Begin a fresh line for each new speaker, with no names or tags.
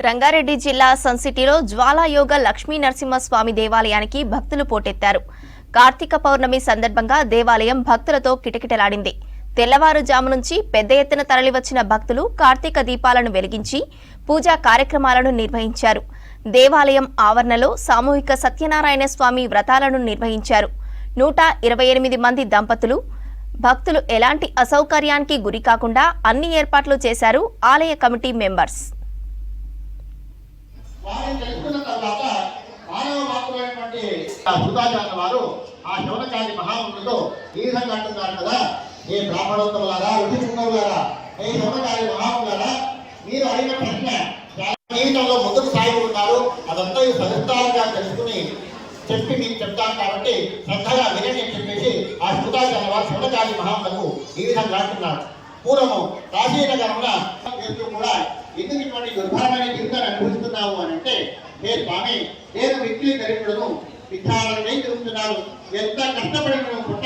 రంగారెడ్డి జిల్లా సన్సిటీలో జ్వాలాయోగ లక్ష్మీ నరసింహస్వామి దేవాలయానికి భక్తులు పోటెత్తారు. కార్తీక పౌర్ణమి సందర్భంగా దేవాలయం భక్తులతో కిటకిటలాడింది. తెల్లవారుజాము నుంచి పెద్ద ఎత్తున తరలివచ్చిన భక్తులు కార్తీక దీపాలను వెలిగించి పూజా కార్యక్రమాలను నిర్వహించారు. దేవాలయం ఆవరణలో సామూహిక సత్యనారాయణ స్వామి వ్రతాలను నిర్వహించారు. 128 మంది దంపతులు భక్తులు ఎలాంటి అసౌకర్యానికి గురికాకుండా అన్ని ఏర్పాట్లు చేశారు ఆలయ కమిటీ మెంబర్స్.
ఏ బ్రాహ్మణోత్తములారా ఋషిపుంగవులారా ఏ శివకారి మహాములారా మీరు అడిగిన ప్రశ్న జీవితంలో ముందుకు సాగుతున్నారు. అదంతా ఈ సవిస్తారంగా తెలుసుకుని చెప్పి మీకు చెప్తాను కాబట్టి శ్రద్ధగా వినండి అని చెప్పేసి ఆ శివకాచార్య వారు శివకారి మహాములకు ఈ విధంగా అంటున్నారు. పూర్వము కాశీనగరంలో కూడా ఎందుకు ఇటువంటి దుర్భరమైన జీవితాన్ని అనుభవిస్తున్నాము అని అంటే, నేను స్వామి నేను వ్యక్తి గరిపుడును విధానాలనే తిరుగుతున్నాను, ఎంత కష్టపడి పుట్ట